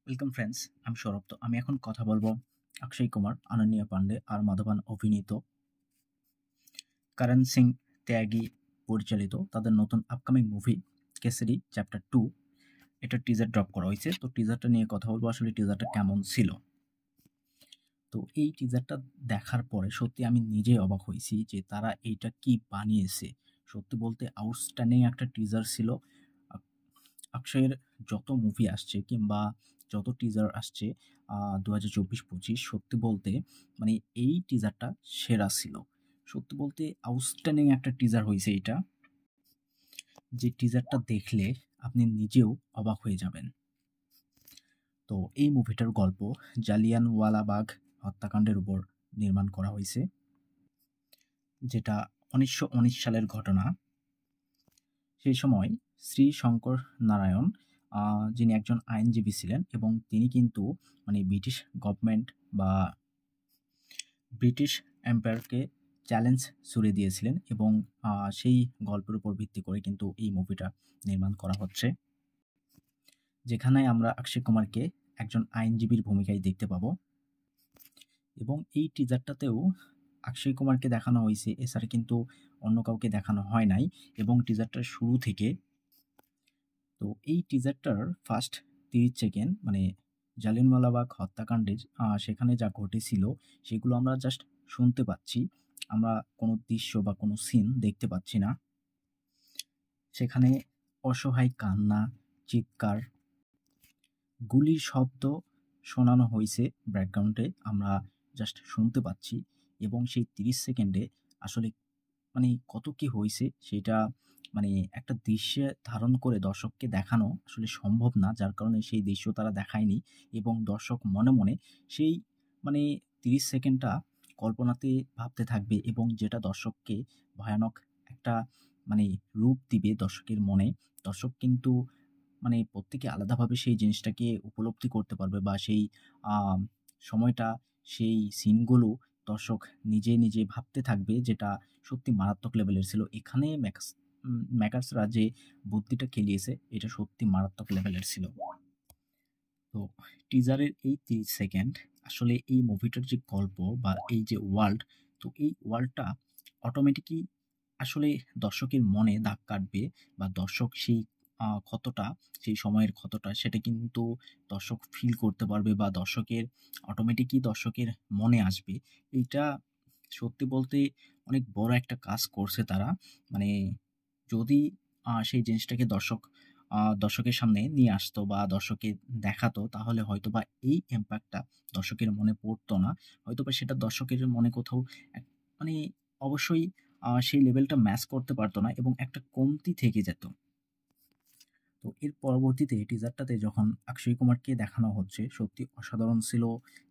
Welcome friends, আমি সৌরভ। তো আমি এখন কথা বলবো অক্ষয় কুমার, অনন্যা পান্ডে আর মাধবান অভিনীত করণ সিং ত্যাগী পরিচালিত তাদের নতুন আপকামিং মুভি কেসরি চ্যাপ্টার 2 এটা টিজার ড্রপ করা হয়েছে। তো টিজারটা নিয়ে কথা বলবো, আসলে টিজারটা কেমন ছিল। তো এই টিজারটা দেখার পরে সত্যি আমি নিজেই অবাক হয়েছি যে তারা এইটা কি বানিয়েছে। সত্যি বলতে আউটস্ট্যান্ডিং একটা টিজার ছিল। অক্ষয়ের যত মুভি আসছে কিংবা যত টিজার আসছে 2024-25, সত্যি বলতে মানে এই টিজারটা সেরা ছিল। সত্যি বলতে আউটস্ট্যান্ডিং একটা টিজার হয়েছে এটা, যে টিজারটা দেখলে আপনি নিজেও অবাক হয়ে যাবেন। তো এই মুভিটার গল্প জালিয়ানওয়ালাবাগ হত্যাকাণ্ডের উপর নির্মাণ করা হয়েছে, যেটা 1919 সালের ঘটনা। সেই সময় শ্রী শঙ্কর নারায়ণ, যিনি একজন আইনজীবী ছিলেন এবং তিনি কিন্তু মানে ব্রিটিশ গভর্নমেন্ট বা ব্রিটিশ এম্পায়ারকে চ্যালেঞ্জ ছুড়ে দিয়েছিলেন এবং সেই গল্পের উপর ভিত্তি করে কিন্তু এই মুভিটা নির্মাণ করা হচ্ছে, যেখানে আমরা অক্ষয় কুমারকে একজন আইনজীবীর ভূমিকায় দেখতে পাবো। এবং এই টিজারটাতেও অক্ষয় কুমারকে দেখানো হয়েছে, এছাড়া কিন্তু অন্য কাউকে দেখানো হয় নাই। এবং টিজারটার শুরু থেকে, তো এই টিজারটার ফার্স্ট 30 সেকেন্ড মানে জালিয়ানওয়ালাবাগ হত্যাকাণ্ডে সেখানে যা ঘটেছিল সেগুলো আমরা জাস্ট শুনতে পাচ্ছি, আমরা কোনো দৃশ্য বা কোনো সিন দেখতে পাচ্ছি না। সেখানে অসহায় কান্না, চিৎকার, গুলির শব্দ শোনানো হয়েছে ব্যাকগ্রাউন্ডে, আমরা জাস্ট শুনতে পাচ্ছি। এবং সেই 30 সেকেন্ডে আসলে মানে কত কি হয়েছে সেটা মানে একটা দৃশ্যে ধারণ করে দর্শককে দেখানো আসলে সম্ভব না, যার কারণে সেই দৃশ্য তারা দেখায়নি। এবং দর্শক মনে মনে সেই মানে 30 সেকেন্ডটা কল্পনাতে ভাবতে থাকবে এবং যেটা দর্শককে ভয়ানক একটা মানে রূপ দিবে দর্শকের মনে। দর্শক কিন্তু মানে প্রত্যেকে আলাদাভাবে সেই জিনিসটাকে উপলব্ধি করতে পারবে বা সেই আম সময়টা, সেই সিনগুলো দর্শক নিজে, নিজে ভাবতে থাকবে, যেটা সত্যি মারাত্মক লেভেলের ছিল। এখানে মেকার্সরা যে বুদ্ধিটা খেলিয়েছে এটা সত্যি মারাত্মক লেভেলের ছিল। তো টিজারের এই 30 সেকেন্ড আসলে এই মুভিটার যে গল্প বা এই যে ওয়ার্ল্ড, তো এই ওয়ার্ল্ডটা অটোমেটিকই আসলে দর্শকের মনে দাগ কাটবে বা দর্শক সেই ক্ষতটা, সেই সময়ের ক্ষতটা সেটা কিন্তু দর্শক ফিল করতে পারবে বা দর্শকের মনে আসবে। এইটা সত্যি বলতে অনেক বড় একটা কাজ করছে তারা। মানে যদি সেই জিনিসটাকে দর্শকের সামনে নিয়ে আসতো বা দর্শককে দেখাতো, তাহলে হয়তোবা এই ইমপ্যাক্টটা দর্শকের মনে পড়তো না। হয়তোবা সেটা দর্শকের মনে কোথাও এক মানে অবশ্যই সেই লেভেলটা ম্যাচ করতে পারতো না এবং একটা কমতি থেকে যেত। তো এর পরবর্তীতে টিজারটাতে যখন অক্ষয় কুমারকে দেখানো হচ্ছে, সত্যি অসাধারণ ছিল।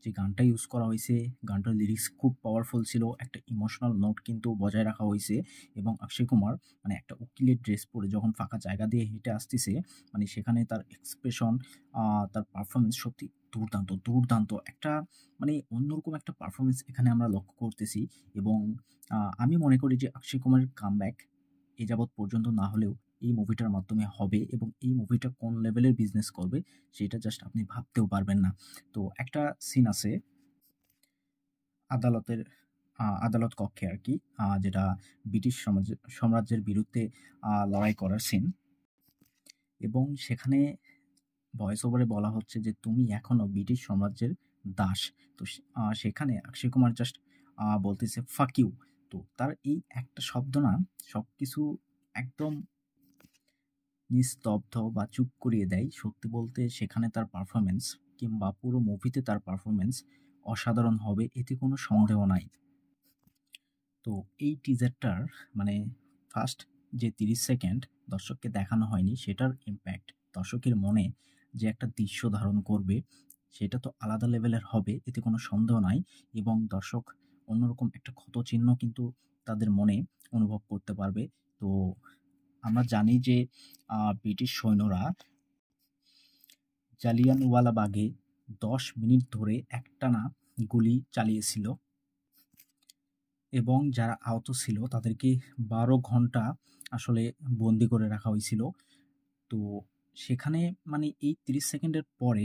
যে গানটা ইউজ করা হয়েছে, গানটার লিরিক্স খুব পাওয়ারফুল ছিল। একটা ইমোশনাল নোট কিন্তু বজায় রাখা হয়েছে এবং অক্ষয় কুমার মানে একটা উকিলের ড্রেস পরে যখন ফাঁকা জায়গা দিয়ে হেঁটে আসতেছে, মানে সেখানে তার এক্সপ্রেশন, তার পারফরমেন্স সত্যি দুর্দান্ত, দুর্দান্ত একটা মানে অন্যরকম একটা পারফরমেন্স এখানে আমরা লক্ষ্য করতেছি। এবং আমি মনে করি যে অক্ষয় কুমারের কামব্যাক এ যাবৎ পর্যন্ত না হলেও এই মুভিটার মাধ্যমে হবে এবং এই মুভিটা কোন লেভেলের বিজনেস করবে সেটা জাস্ট আপনি ভাবতেও পারবেন না। তো একটা সিন আছে আদালতের আদালত কক্ষে আরকি, যেটা ব্রিটিশ সাম্রাজ্যের বিরুদ্ধে লড়াই করার সিন। এবং সেখানে ভয়েস ওভারে বলা হচ্ছে যে, "তুমি এখনো ব্রিটিশ সাম্রাজ্যের দাস।" তো সেখানে অক্ষয় কুমার জাস্ট বলতেছে, "ফাক ইউ।" তো তার এই একটা শব্দ না সবকিছু একদম নিস্তব্ধ বা চুপ করিয়ে দেয়। সত্যি বলতে সেখানে তার পারফরম্যান্স কিংবা পুরো মুভিতে তার পারফরম্যান্স অসাধারণ হবে, এতে কোনো সন্দেহ নাই। তো এই টিজারটার মানে ফার্স্ট যে 30 সেকেন্ড দর্শককে দেখানো হয়নি, সেটার ইমপ্যাক্ট দর্শকের মনে যে একটা দৃশ্য ধারণ করবে, সেটা তো আলাদা লেভেলের হবে, এতে কোনো সন্দেহ নাই। এবং দর্শক অন্যরকম একটা ক্ষতচিহ্ন কিন্তু তাদের মনে অনুভব করতে পারবে। তো আমরা জানি যে ব্রিটিশ সৈন্যরা জালিয়ানওয়ালাবাগে ১০ মিনিট ধরে একটানা গুলি চালিয়েছিল এবং যারা আহত ছিল তাদেরকে ১২ ঘন্টা আসলে বন্দি করে রাখা হয়েছিল। তো সেখানে মানে এই ৩০ সেকেন্ডের পরে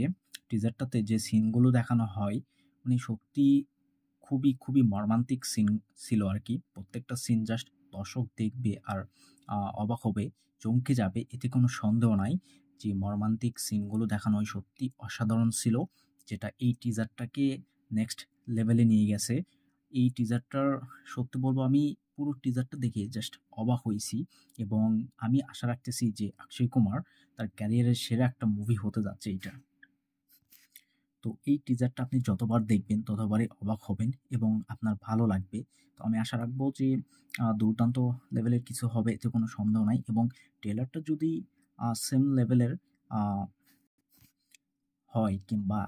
টিজারটাতে যে সিনগুলো দেখানো হয় মানে সত্যি খুবই মর্মান্তিক সিন ছিল আরকি। প্রত্যেকটা সিন জাস্ট দর্শক দেখবে আর অবাক হবে, চমকে যাবে এতে কোনো সন্দেহ নাই যে মর্মান্তিক সিনগুলো দেখানো হয় সত্যি অসাধারণ ছিল। যেটা এই টিজারটাকে নেক্সট লেভেলে নিয়ে গেছে। এই টিজারটার সত্যি বলব আমি পুরো টিজারটা দেখে জাস্ট অবাক হইছি এবং আমি আশা রাখতেছি যে অক্ষয় কুমার তার ক্যারিয়ারের সেরা একটা মুভি হতে যাচ্ছে এইটা। তো এই টিজারটা আপনি যতবার দেখবেন ততবারই অবাক হবেন এবং আপনার ভালো লাগবে। তো আমি আশা রাখবো যে দুর্দান্ত লেভেলের কিছু হবে এতে কোনো সন্দেহ নাই এবং ট্রেলারটা যদি সেম লেভেলের আ হয় কিংবা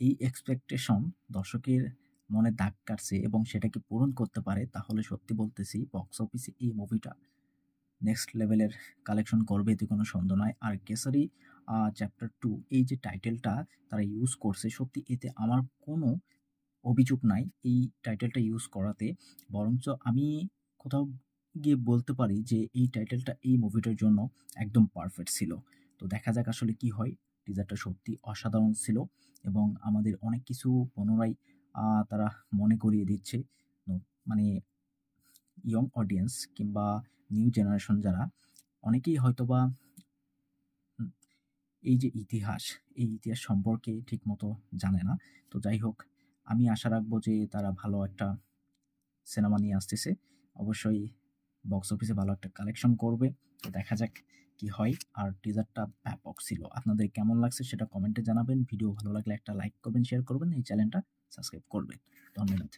এই এক্সপেকটেশন দর্শকের মনে দাগ কাটছে এবং সেটাকে পূরণ করতে পারে তাহলে সত্যি বলতেছি বক্স অফিসে এই মুভিটা নেক্সট লেভেলের কালেকশন করবে এতে কোনো সন্দেহ নাই। আর কেসারি চ্যাপ্টার 2 এই যে টাইটেলটা তারা ইউজ করছে সত্যি এতে আমার কোনো অভিযোগ নাই এই টাইটেলটা ইউজ করাতে। বরঞ্চ আমি কোথাও গিয়ে বলতে পারি যে এই টাইটেলটা এই মুভিটার জন্য একদম পারফেক্ট ছিল। তো দেখা যাক আসলে কি হয়। টিজারটা সত্যি অসাধারণ ছিল এবং আমাদের অনেক কিছু পুনরায় তারা মনে করিয়ে দিচ্ছে। মানে ইয়ং অডিয়েন্স কিংবা নিউ জেনারেশন যারা অনেকেই হয়তোবা উম এই যে ইতিহাস, এই ইতিহাস সম্পর্কে ঠিকমতো জানে না। তো যাই হোক, আমি আশা রাখবো যে তারা ভালো একটা সিনেমা নিয়ে আসতেছে। অবশ্যই বক্স অফিসে ভালো একটা কালেকশন করবে। তো দেখা যাক কি হয়। আর টিজারটা ব্যাপক ছিল। আপনাদের কেমন লাগছে সেটা কমেন্টে জানাবেন। ভিডিও ভালো লাগলে একটা লাইক করবেন, শেয়ার করবেন, এই চ্যানেলটা সাবস্ক্রাইব করবেন। ধন্যবাদ।